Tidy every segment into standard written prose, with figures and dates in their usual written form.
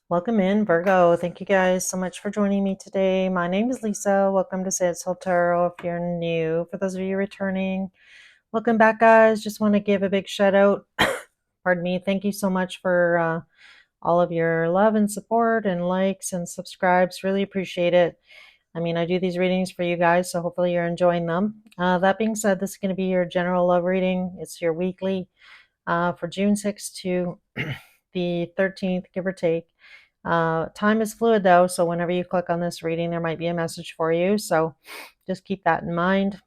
Welcome in, Virgo. Thank you guys so much for joining me today. My name is Lisa. Welcome to Say Soul Tarot if you're new. For those of you returning, welcome back, guys. Just want to give a big shout out. Pardon me. Thank you so much for all of your love and support and likes and subscribes. Really appreciate it. I mean, I do these readings for you guys, so hopefully you're enjoying them. That being said, this is going to be your general love reading. It's your weekly for June 6th to the 13th, give or take. Time is fluid though, so whenever you click on this reading, there might be a message for you. So just keep that in mind.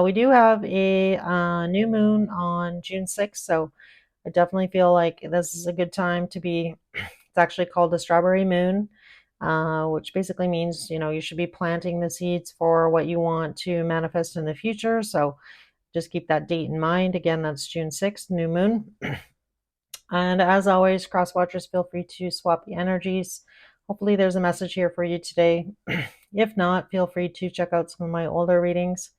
We do have a new moon on June 6th, so I definitely feel like this is a good time to be. It's actually called the strawberry moon, which basically means you should be planting the seeds for what you want to manifest in the future. So just keep that date in mind. Again, that's June 6th, new moon. And as always, cross watchers, feel free to swap the energies. Hopefully, there's a message here for you today. If not, feel free to check out some of my older readings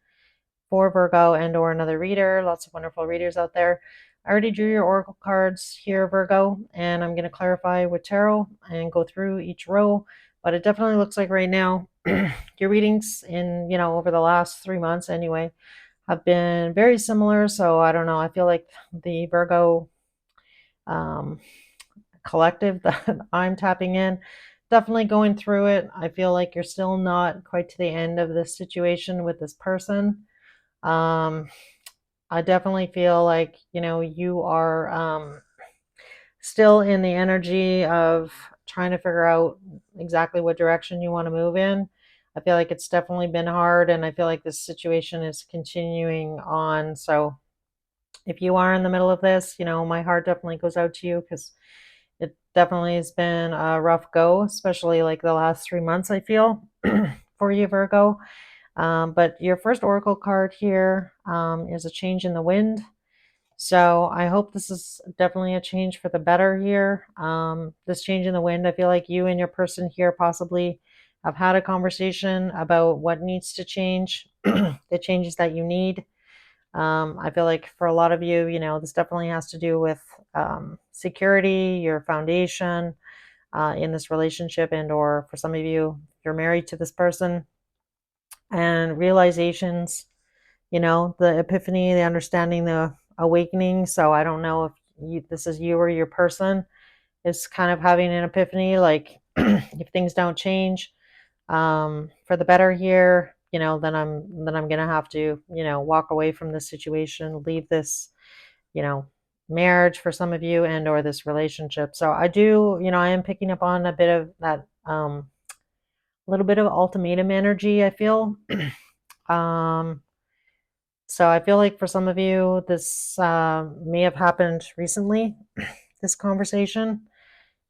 for Virgo and/or another reader. Lots of wonderful readers out there. I already drew your oracle cards here, Virgo, and I'm going to clarify with tarot and go through each row. But it definitely looks like right now your readings in over the last 3 months anyway have been very similar. So I don't know. I feel like the Virgo um, collective that I'm tapping in, definitely going through it. I feel like you're still not quite to the end of this situation with this person. Um, I definitely feel like, you are still in the energy of trying to figure out exactly what direction you want to move in. I feel like it's definitely been hard, and I feel like this situation is continuing on. So if you are in the middle of this, my heart definitely goes out to you because it definitely has been a rough go, especially like the last 3 months, I feel, for you, Virgo. But your first oracle card here is a change in the wind. So I hope this is definitely a change for the better here. This change in the wind, I feel like you and your person here possibly have had a conversation about what needs to change, the changes that you need. I feel like for a lot of you, this definitely has to do with security, your foundation in this relationship, and or for some of you, you're married to this person, and realizations, the epiphany, the understanding, the awakening. So I don't know if this is you or your person is kind of having an epiphany, like if things don't change for the better here, then I'm gonna have to, walk away from this situation, leave this, you know, marriage for some of you and or this relationship. So I do, I am picking up on a bit of that little bit of ultimatum energy, I feel. um so I feel like for some of you this may have happened recently, this conversation.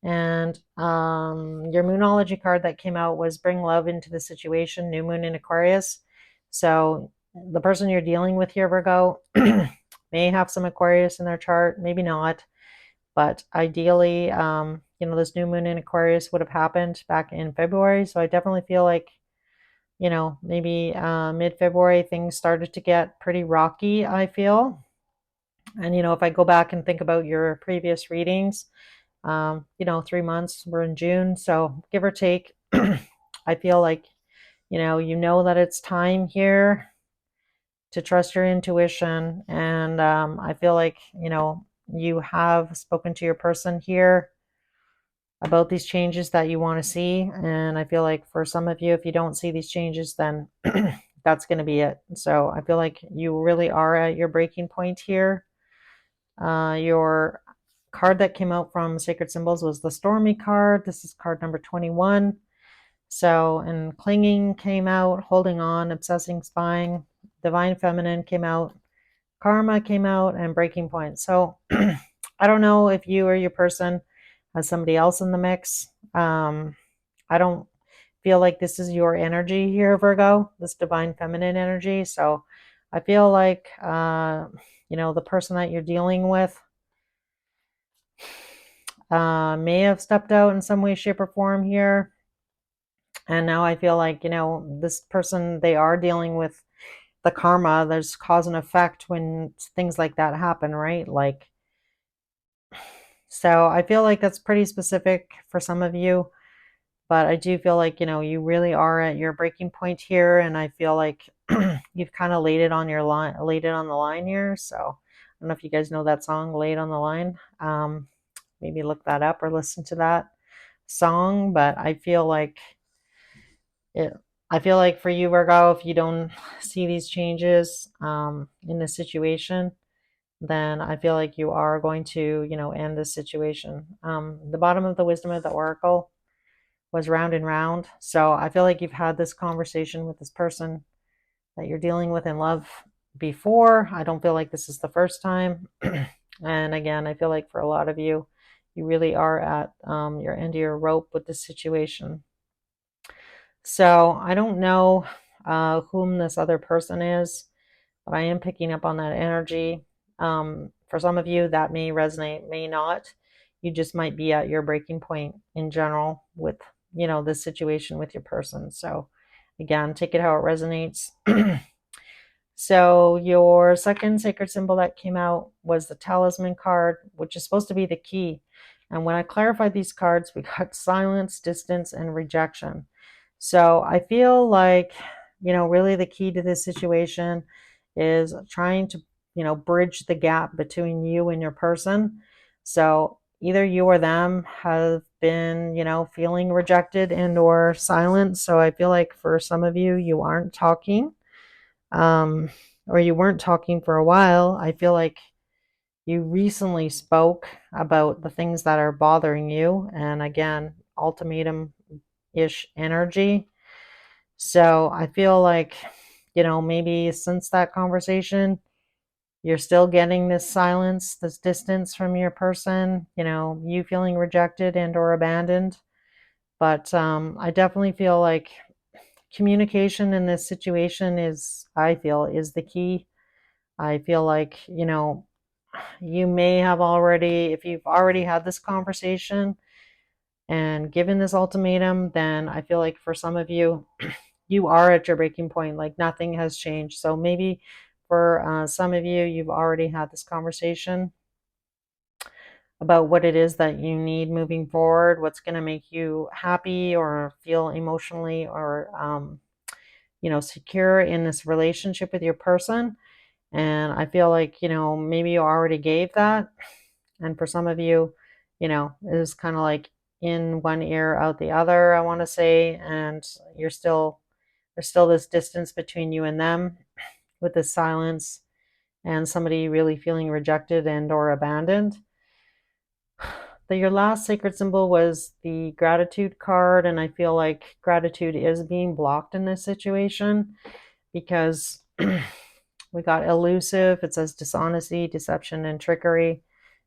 And your Moonology card that came out was bring love into the situation, new moon in Aquarius. So the person you're dealing with here, Virgo, may have some Aquarius in their chart, maybe not. But ideally, this new moon in Aquarius would have happened back in February. So I definitely feel like, maybe mid-February, things started to get pretty rocky, I feel. And, if I go back and think about your previous readings, 3 months, we're in June. So give or take, I feel like, you know that it's time here to trust your intuition. And I feel like, you have spoken to your person here about these changes that you want to see. And I feel like for some of you, if you don't see these changes, then that's going to be it. So I feel like you really are at your breaking point here. Your card that came out from Sacred Symbols was the Stormy card. This is card number 21. So, and clinging came out, holding on, obsessing, spying, divine feminine came out, karma came out, and breaking point. So, I don't know if you or your person has somebody else in the mix. I don't feel like this is your energy here, Virgo, this divine feminine energy. So, I feel like, the person that you're dealing with may have stepped out in some way, shape, or form here. And now I feel like, this person, they are dealing with the karma. There's cause and effect when things like that happen, right? Like So I feel like that's pretty specific for some of you, but I do feel like, you really are at your breaking point here, and I feel like you've kind of laid it on the line here. So I don't know if you guys know that song, Laid on the Line. Maybe look that up or listen to that song, but it, I feel like for you, Virgo, if you don't see these changes in the situation, then I feel like you are going to, end this situation. The bottom of the wisdom of the oracle was round and round. So I feel like you've had this conversation with this person that you're dealing with in love before. I don't feel like this is the first time. And again, I feel like for a lot of you, you really are at your end of your rope with this situation. So I don't know whom this other person is, but I am picking up on that energy. For some of you, that may resonate, may not. You just might be at your breaking point in general with, this situation with your person. So again, take it how it resonates. So your second sacred symbol that came out was the talisman card, which is supposed to be the key. And when I clarified these cards, we got silence, distance, and rejection. So I feel like, really the key to this situation is trying to, bridge the gap between you and your person. So either you or them have been, feeling rejected and or silent. So I feel like for some of you, you aren't talking, um, or you weren't talking for a while. I feel like you recently spoke about the things that are bothering you. And again, ultimatum ish energy. So I feel like, maybe since that conversation, you're still getting this silence, this distance from your person, you feeling rejected and or abandoned. But I definitely feel like communication in this situation is the key. I feel like, you may have already, if you've already had this conversation and given this ultimatum, then I feel like for some of you, you are at your breaking point, like nothing has changed. So maybe for some of you, you've already had this conversation about what it is that you need moving forward, what's going to make you happy or feel emotionally or, secure in this relationship with your person. And I feel like, maybe you already gave that. And for some of you, it is kind of like in one ear, out the other, I want to say. And there's still this distance between you and them with this silence and somebody really feeling rejected and or abandoned. Your last sacred symbol was the gratitude card, and I feel like gratitude is being blocked in this situation because we got elusive. It says dishonesty, deception, and trickery,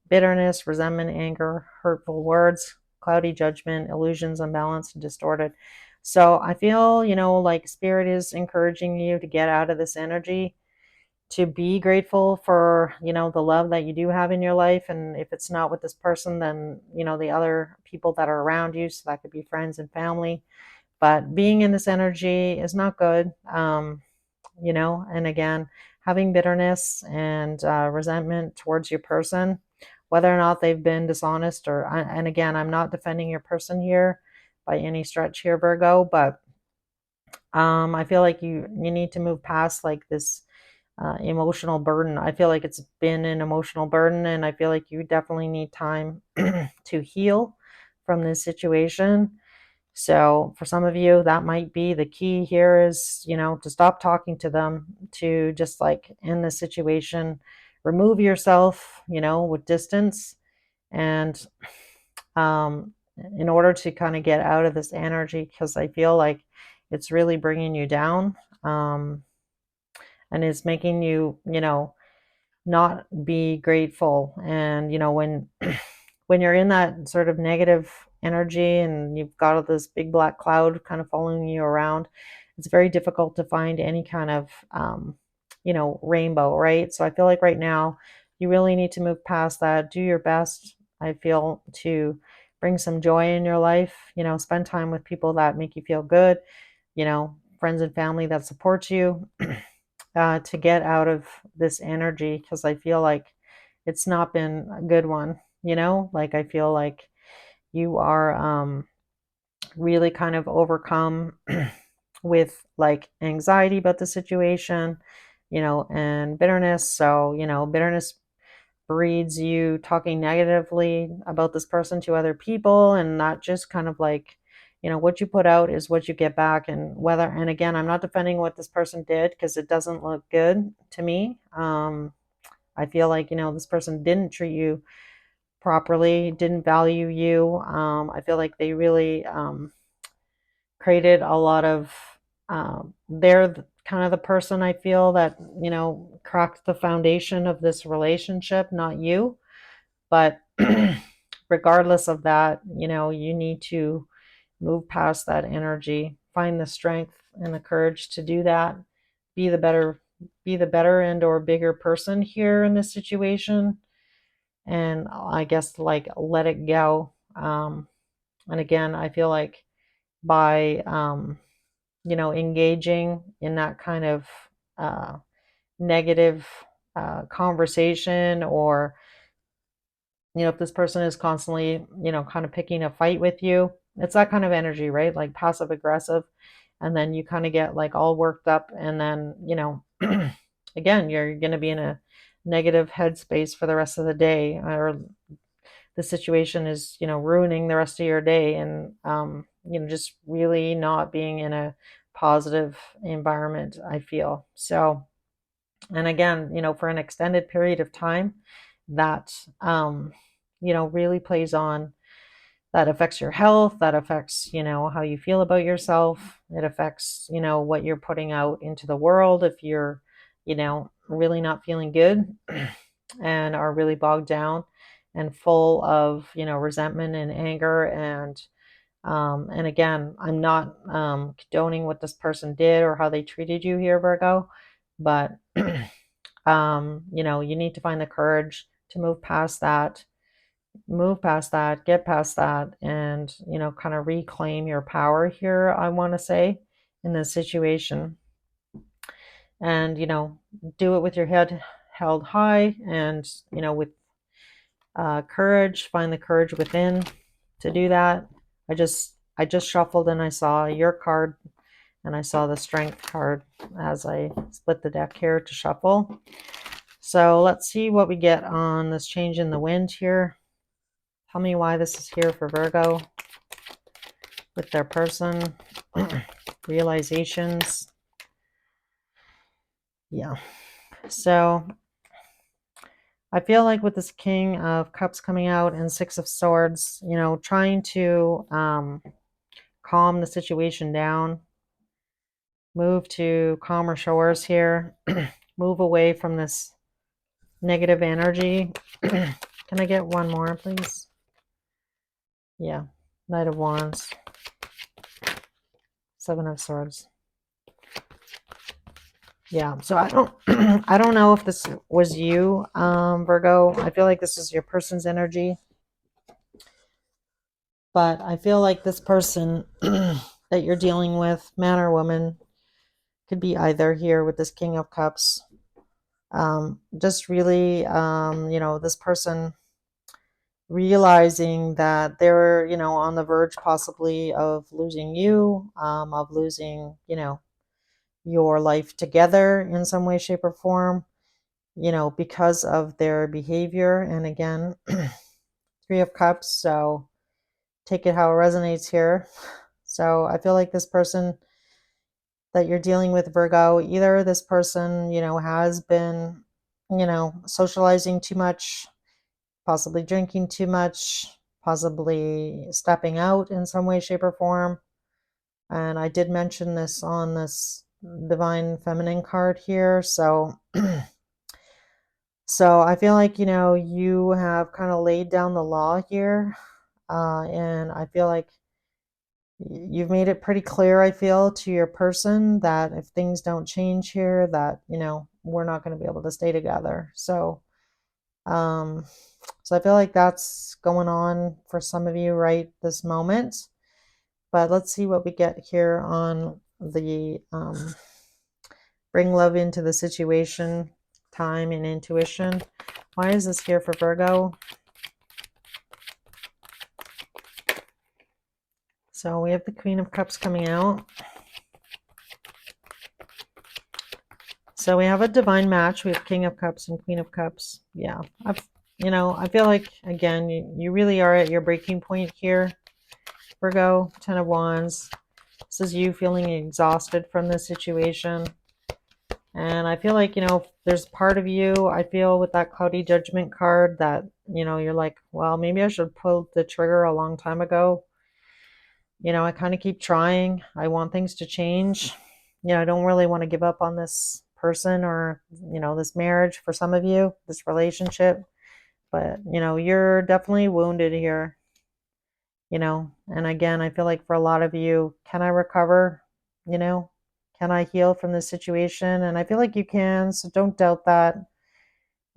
bitterness, resentment, anger, hurtful words, cloudy judgment, illusions, unbalanced, and distorted. So I feel, like spirit is encouraging you to get out of this energy, to be grateful for, the love that you do have in your life. And if it's not with this person, then, the other people that are around you. So that could be friends and family. But being in this energy is not good. And again, having bitterness and resentment towards your person, whether or not they've been dishonest and again, I'm not defending your person here by any stretch here, Virgo, but I feel like you need to move past like this emotional burden. I feel like it's been an emotional burden, and I feel like you definitely need time to heal from this situation. So for some of you, that might be the key here is, to stop talking to them, to just like end the situation, remove yourself, with distance. And in order to kind of get out of this energy, because I feel like it's really bringing you down, and it's making you, not be grateful. And when you're in that sort of negative energy and you've got this big black cloud kind of following you around, it's very difficult to find any kind of rainbow, right? So I feel like right now you really need to move past that, do your best, I feel, to bring some joy in your life, spend time with people that make you feel good, friends and family that support you, to get out of this energy, because I feel like it's not been a good one. you know, like I feel like you are really kind of overcome with like anxiety about the situation, you know, and bitterness. So, you know, bitterness breeds you talking negatively about this person to other people, and not just kind of like, you know, what you put out is what you get back. And whether, and again, I'm not defending what this person did because it doesn't look good to me. I feel like, you know, this person didn't treat you properly, didn't value you. I feel like they really created a lot of, they're kind of the person I feel that, you know, cracked the foundation of this relationship, not you. But regardless of that, you know, you need to move past that energy, find the strength and the courage to do that, be the better, be the better and or bigger person here in this situation. And I guess like let it go. And again, I feel like by, you know, engaging in that kind of uh, negative conversation, or, you know, if this person is constantly, you know, kind of picking a fight with you, it's that kind of energy, right? Like passive aggressive. And then you kind of get like all worked up. And then, you know, again, you're going to be in a negative headspace for the rest of the day, or the situation is, you know, ruining the rest of your day. And, you know, just really not being in a positive environment, I feel. So, and again, you know, for an extended period of time, that, you know, really plays on, that affects your health, that affects, you know, how you feel about yourself. It affects, you know, what you're putting out into the world. If you're, you know, really not feeling good and are really bogged down and full of, you know, resentment and anger. And again, I'm not condoning what this person did or how they treated you here, Virgo, but you know, you need to find the courage to move past that, get past that, and, you know, kind of reclaim your power here, I want to say, in this situation. And, you know, do it with your head held high, and, you know, with courage, find the courage within to do that. I just shuffled and I saw your card, and I saw the strength card as I split the deck here to shuffle. So let's see what we get on this change in the wind here. Tell me why this is here for Virgo with their person. Realizations. Yeah. So I feel like with this King of Cups coming out and Six of Swords, you know, trying to calm the situation down, move to calmer shores here, move away from this negative energy. Can I get one more, please? Yeah. Knight of Wands, Seven of Swords. Yeah, so I don't I don't know if this was you, Virgo. I feel like this is your person's energy, but I feel like this person that you're dealing with, man or woman, could be either here with this King of Cups. Just really, you know, this person realizing that they're, you know, on the verge possibly of losing you, of losing, you know, your life together in some way, shape, or form, you know, because of their behavior. And again, Three of Cups, so take it how it resonates here. So I feel like this person that you're dealing with, Virgo, either this person, you know, has been, you know, socializing too much, possibly drinking too much, possibly stepping out in some way, shape, or form. And I did mention this on this Divine Feminine card here. So so I feel like, you know, you have kind of laid down the law here. And I feel like you've made it pretty clear, I feel, to your person that if things don't change here, that, you know, we're not going to be able to stay together. Um, so I feel like that's going on for some of you right this moment. But let's see what we get here on the bring love into the situation, time and intuition. Why is this here for Virgo? So we have the Queen of Cups coming out. So we have a divine match. We have King of Cups and Queen of Cups. Yeah, I feel like, again, you really are at your breaking point here, Virgo. 10 of Wands. This is you feeling exhausted from this situation. And I feel like, there's part of you, I feel with that cloudy judgment card that, you're like, well, maybe I should pull the trigger a long time ago. I kind of keep trying. I want things to change. I don't really want to give up on this person or, this marriage for some of you, this relationship. But, you're definitely wounded here, and again, I feel like for a lot of you, can I recover? You know, can I heal from this situation? And I feel like you can, so don't doubt that.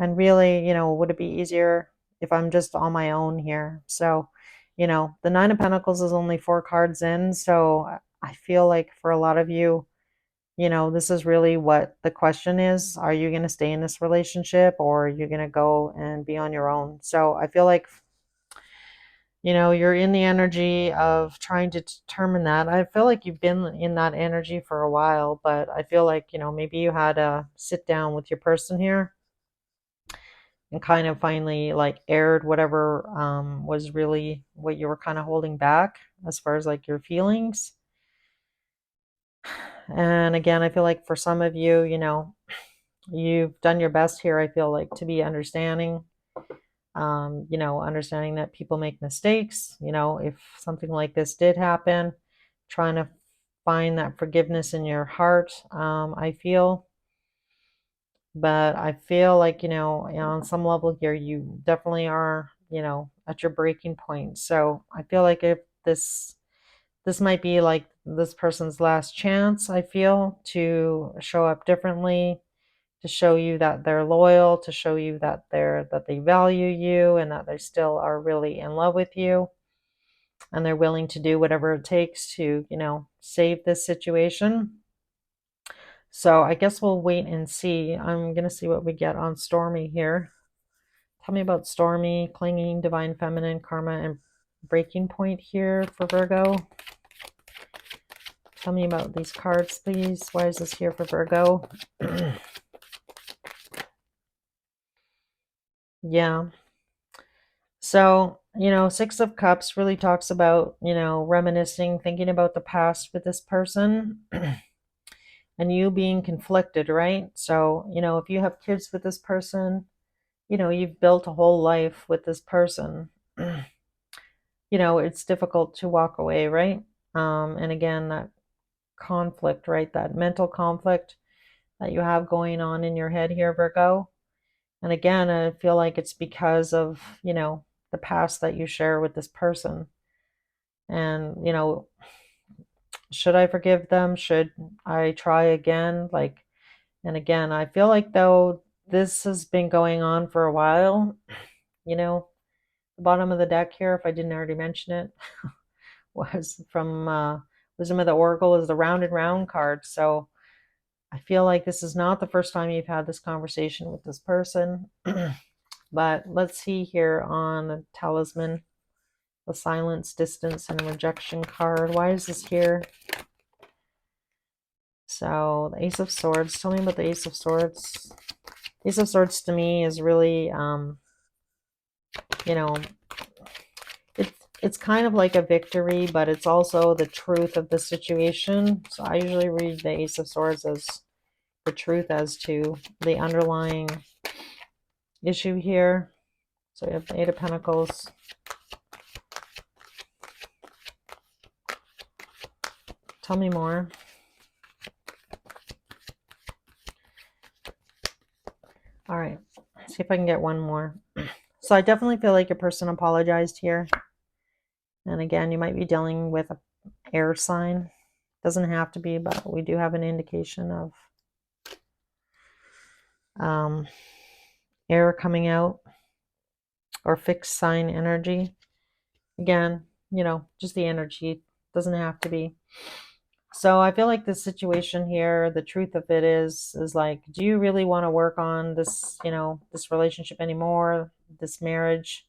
And really, would it be easier if I'm just on my own here? So, the Nine of Pentacles is only 4 cards in. So I feel like for a lot of you, this is really what the question is. Are you going to stay in this relationship, or are you going to go and be on your own? So I feel like, you're in the energy of trying to determine that. I feel like you've been in that energy for a while, but I feel like, maybe you had to sit down with your person here and kind of finally like aired whatever was really what you were kind of holding back as far as like your feelings. And again, I feel like for some of you, you've done your best here, I feel like, to be understanding, understanding that people make mistakes, if something like this did happen, trying to find that forgiveness in your heart, I feel. But I feel like, on some level here, you definitely are, at your breaking point. So I feel like if this might be like this person's last chance, I feel, to show up differently, to show you that they're loyal, to show you that they value you and that they still are really in love with you, and they're willing to do whatever it takes to, save this situation. So I guess we'll wait and see. I'm going to see what we get on Stormy here. Tell me about Stormy, clinging, divine feminine, karma, and breaking point here for Virgo. Tell me about these cards, please. Why is this here for Virgo? Yeah. So, Six of Cups really talks about, reminiscing, thinking about the past with this person and you being conflicted, right? So, if you have kids with this person, you've built a whole life with this person. It's difficult to walk away, right? And again, that conflict, right? That mental conflict that you have going on in your head here, Virgo. And again, I feel like it's because of, the past that you share with this person. And, should I forgive them? Should I try again? Like, and again, I feel like though this has been going on for a while, the bottom of the deck here, if I didn't already mention it, was from Wisdom of the Oracle, is the Round and Round card. So I feel like this is not the first time you've had this conversation with this person. But let's see here on the Talisman, the Silence, Distance, and Rejection card. Why is this here? So the Ace of Swords. Tell me about the Ace of Swords. Ace of Swords to me is really, you know, it's kind of like a victory, but it's also the truth of the situation. So I usually read the Ace of Swords as the truth as to the underlying issue here. So we have the Eight of Pentacles. Tell me more. All right, let's see if I can get one more. So I definitely feel like your person apologized here. And again, you might be dealing with an air sign. Doesn't have to be, but we do have an indication of air coming out or fixed sign energy. Again, just the energy. Doesn't have to be. So I feel like the situation here, the truth of it is like, do you really want to work on this, this relationship anymore, this marriage?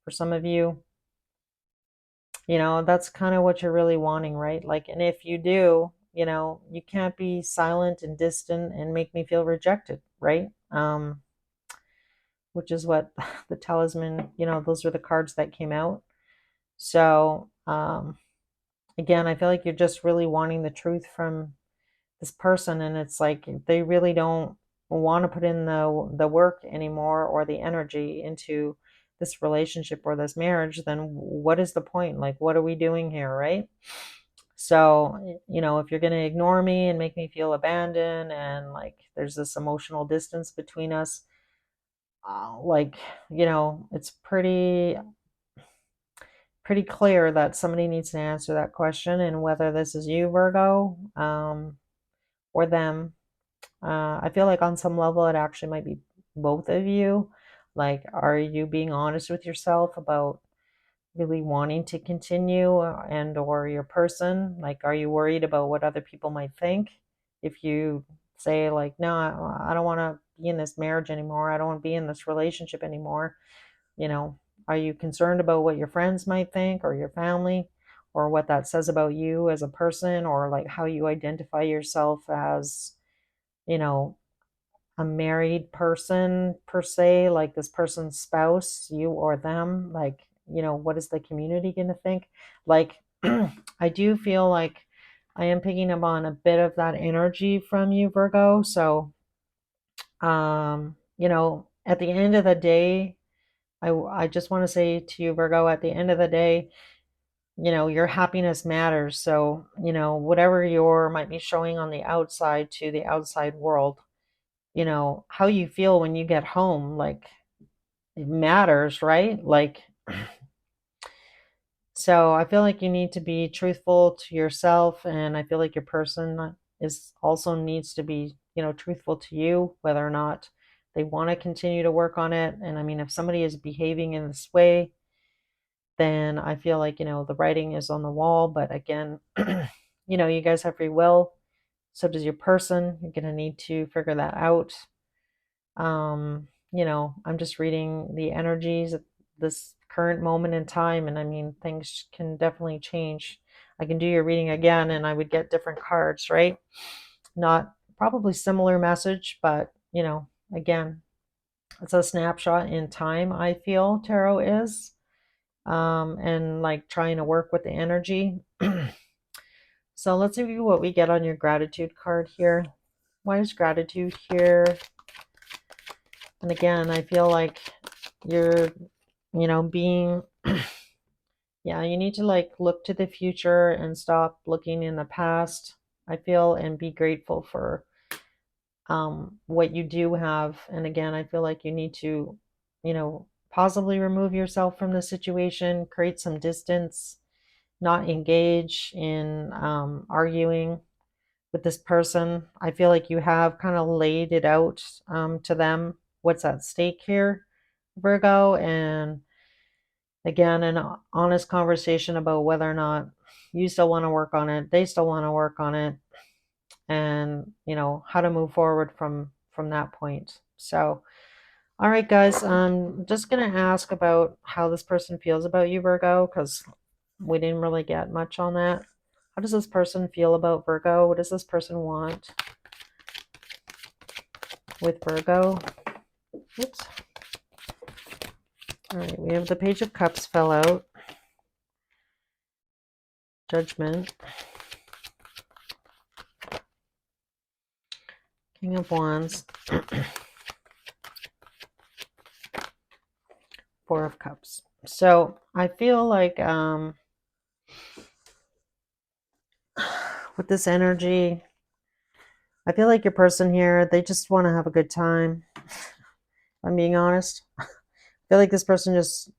For some of you, That's kind of what you're really wanting, right? Like, and if you do, you can't be silent and distant and make me feel rejected, right? Which is what the talisman, those are the cards that came out. So, again, I feel like you're just really wanting the truth from this person, and it's like they really don't want to put in the work anymore or the energy into this relationship or this marriage. Then what is the point? Like, what are we doing here, right? So, if you're going to ignore me and make me feel abandoned and like there's this emotional distance between us, like, it's pretty clear that somebody needs to answer that question, and whether this is you, Virgo, or them. I feel like on some level it actually might be both of you. Like, are you being honest with yourself about really wanting to continue, and or your person? Like, are you worried about what other people might think if you say like, no, I don't want to be in this marriage anymore, I don't want to be in this relationship anymore? you know are you concerned about what your friends might think, or your family, or what that says about you as a person, or like how you identify yourself as you know a married person per se, like this person's spouse, you or them? Like, what is the community going to think? Like, I do feel like I am picking up on a bit of that energy from you, Virgo. So, at the end of the day, I just want to say to you, Virgo, at the end of the day, your happiness matters. So, whatever your might be showing on the outside to the outside world, how you feel when you get home, like, it matters, right? Like, so I feel like you need to be truthful to yourself, and I feel like your person is also needs to be, truthful to you, whether or not they want to continue to work on it. And I mean, if somebody is behaving in this way, then I feel like, the writing is on the wall. But again, you guys have free will. So does your person. You're going to need to figure that out. I'm just reading the energies at this current moment in time, and I mean, things can definitely change. I can do your reading again, and I would get different cards, right? Not probably similar message, but, again, it's a snapshot in time, I feel tarot is. And like trying to work with the energy. So let's review what we get on your gratitude card here. Why is gratitude here? And again, I feel like you're, being, yeah, you need to like look to the future and stop looking in the past, I feel, and be grateful for what you do have. And again, I feel like you need to, possibly remove yourself from the situation, create some distance, not engage in arguing with this person. I feel like you have kind of laid it out to them what's at stake here, Virgo. And again, an honest conversation about whether or not you still want to work on it, they still want to work on it, and how to move forward from that point. So, all right, guys, I'm just gonna ask about how this person feels about you, Virgo, because we didn't really get much on that. How does this person feel about Virgo? What does this person want with Virgo? Oops. All right, we have the Page of Cups fell out. Judgment. King of Wands. Four of Cups. So I feel like with this energy, I feel like your person here, they just want to have a good time. If I'm being honest. I feel like this person just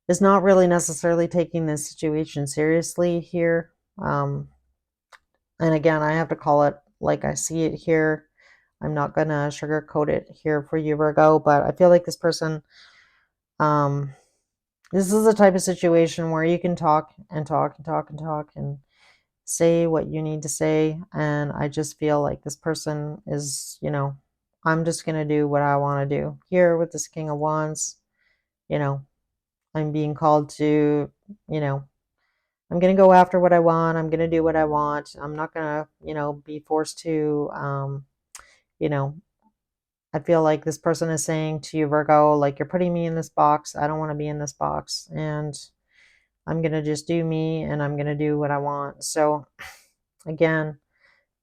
is not really necessarily taking this situation seriously here. And again, I have to call it like I see it here. I'm not going to sugarcoat it here for you, Virgo, but I feel like this person, um, this is the type of situation where you can talk and talk and talk and talk and say what you need to say. And I just feel like this person is, I'm just going to do what I want to do here with this King of Wands. You know, I'm being called to, you know, I'm going to go after what I want. I'm going to do what I want. I'm not going to, be forced to, you know, I feel like this person is saying to you, Virgo, like, you're putting me in this box. I don't want to be in this box. And I'm going to just do me and I'm going to do what I want. So, again,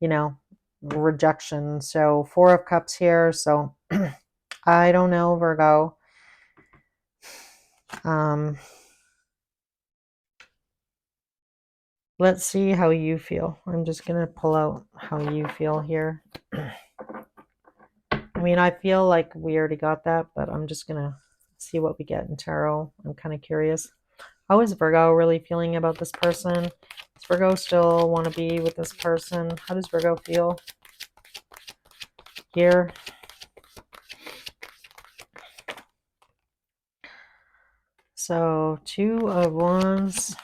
you know, rejection. So, Four of Cups here. So, I don't know, Virgo. Um, let's see how you feel. I'm just going to pull out how you feel here. I mean, I feel like we already got that, but I'm just going to see what we get in tarot. I'm kind of curious. How is Virgo really feeling about this person? Does Virgo still want to be with this person? How does Virgo feel here? So, Two of Wands.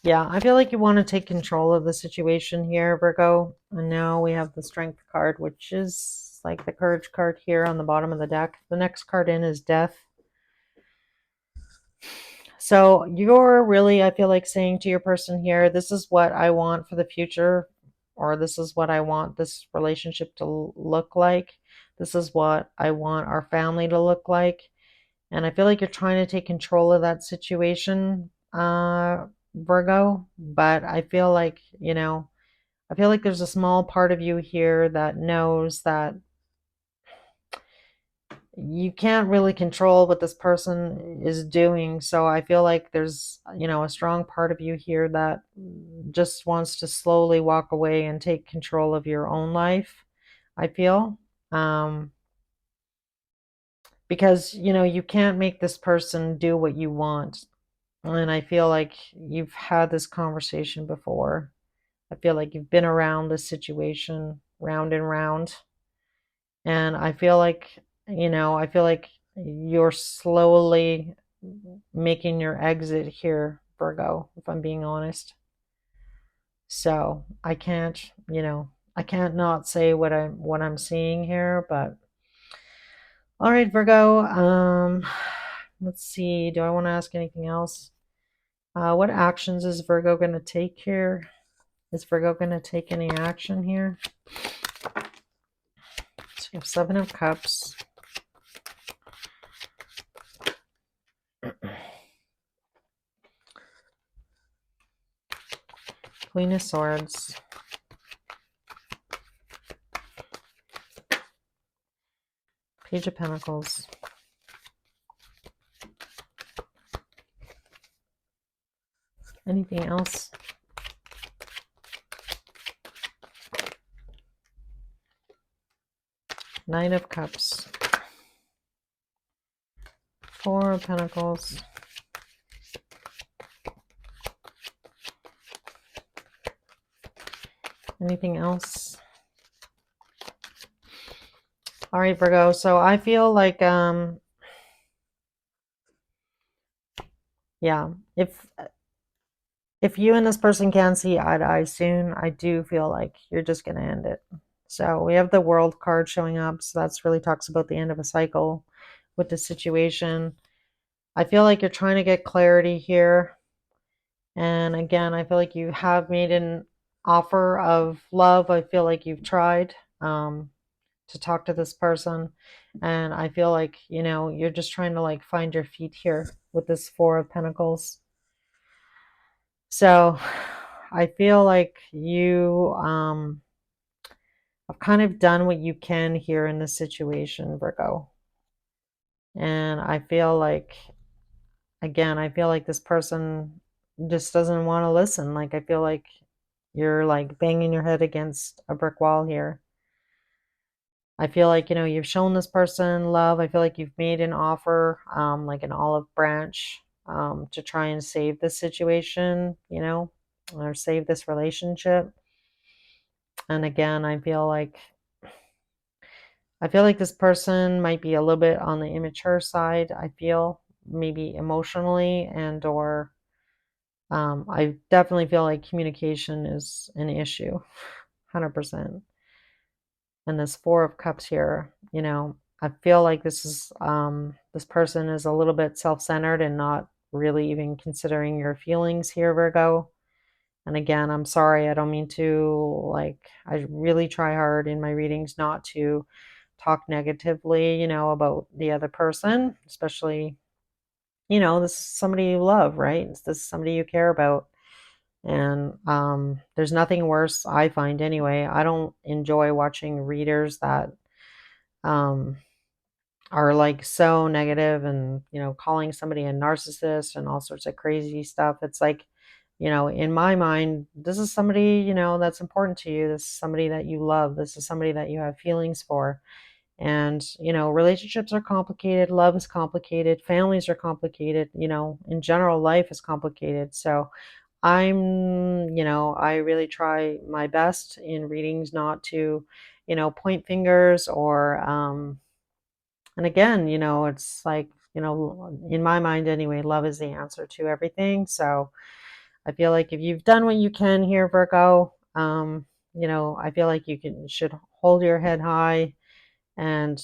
Yeah, I feel like you want to take control of the situation here, Virgo. And now we have the Strength card, which is like the Courage card here on the bottom of the deck. The next card in is Death. So you're really, I feel like, saying to your person here, this is what I want for the future, or this is what I want this relationship to look like. This is what I want our family to look like. And I feel like you're trying to take control of that situation, Virgo. But I feel like, I feel like there's a small part of you here that knows that you can't really control what this person is doing. So I feel like there's, a strong part of you here that just wants to slowly walk away and take control of your own life, I feel. Um, because, you can't make this person do what you want. And I feel like you've had this conversation before. I feel like you've been around this situation round and round. And I feel like you're slowly making your exit here, Virgo, if I'm being honest. So I can't not say what I'm seeing here, but all right, Virgo. Let's see. Do I want to ask anything else? What actions is Virgo going to take here? Is Virgo going to take any action here? So you have Seven of Cups. Queen of Swords. Page of Pentacles. Anything else? Nine of Cups. Four of Pentacles. Anything else? All right, Virgo. So I feel like, yeah, if you and this person can see eye to eye soon, I do feel like you're just going to end it. So we have the World card showing up. So that's really talks about the end of a cycle with the situation. I feel like you're trying to get clarity here. And again, I feel like you have made an offer of love. I feel like you've tried to talk to this person. And I feel like, you're just trying to like find your feet here with this Four of Pentacles. So I feel like you have kind of done what you can here in this situation, Virgo. And I feel like, again, I feel like this person just doesn't want to listen. Like, I feel like you're like banging your head against a brick wall here. I feel like, you've shown this person love. I feel like you've made an offer, like an olive branch, to try and save this situation, or save this relationship. And again, I feel like this person might be a little bit on the immature side, I feel, maybe emotionally, and or I definitely feel like communication is an issue, 100%. And this Four of Cups here, I feel like this person is a little bit self-centered and not really even considering your feelings here, Virgo. And again, I'm sorry, I don't mean to, like, I really try hard in my readings not to talk negatively, about the other person, especially, this is somebody you love, right? This is somebody you care about. And there's nothing worse, I find anyway. I don't enjoy watching readers that um, are like so negative and, calling somebody a narcissist and all sorts of crazy stuff. It's like, in my mind, this is somebody, that's important to you. This is somebody that you love. This is somebody that you have feelings for. And, relationships are complicated, love is complicated, families are complicated, in general, life is complicated. So I really try my best in readings not to, point fingers or, and again, it's like, in my mind anyway, love is the answer to everything. So I feel like if you've done what you can here, Virgo, I feel like should hold your head high and,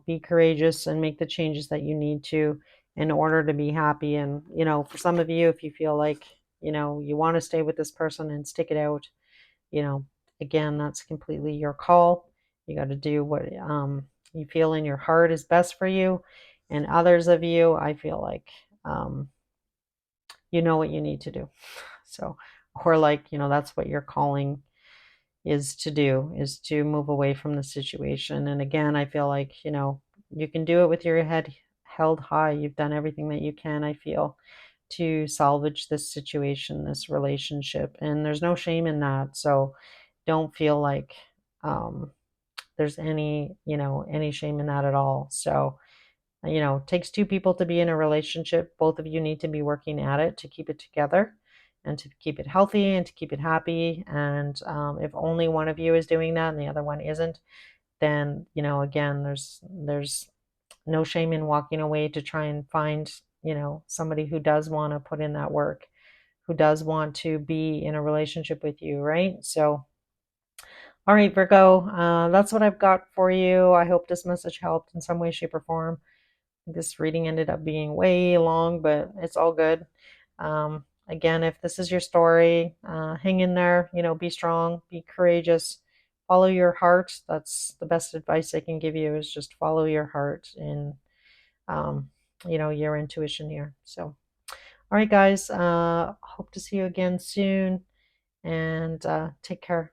be courageous and make the changes that you need to in order to be happy. And, for some of you, if you feel like, you want to stay with this person and stick it out, you know, again, that's completely your call. You got to do what you feel in your heart is best for you. And others of you, I feel like you know what you need to do. So, or like, that's what your calling is to do, is to move away from the situation. And again, I feel like, you can do it with your head held high. You've done everything that you can, I feel, to salvage this situation, this relationship. And there's no shame in that. So don't feel like there's any shame in that at all. So, it takes two people to be in a relationship. Both of you need to be working at it to keep it together and to keep it healthy and to keep it happy. And if only one of you is doing that and the other one isn't, then, again, there's no shame in walking away to try and find, somebody who does want to put in that work, who does want to be in a relationship with you, right? So, all right, Virgo, that's what I've got for you. I hope this message helped in some way, shape, or form. This reading ended up being way long, but it's all good. Again, if this is your story, hang in there, be strong, be courageous, follow your heart. That's the best advice I can give you, is just follow your heart and, um, your intuition here. So, all right, guys, hope to see you again soon, and take care.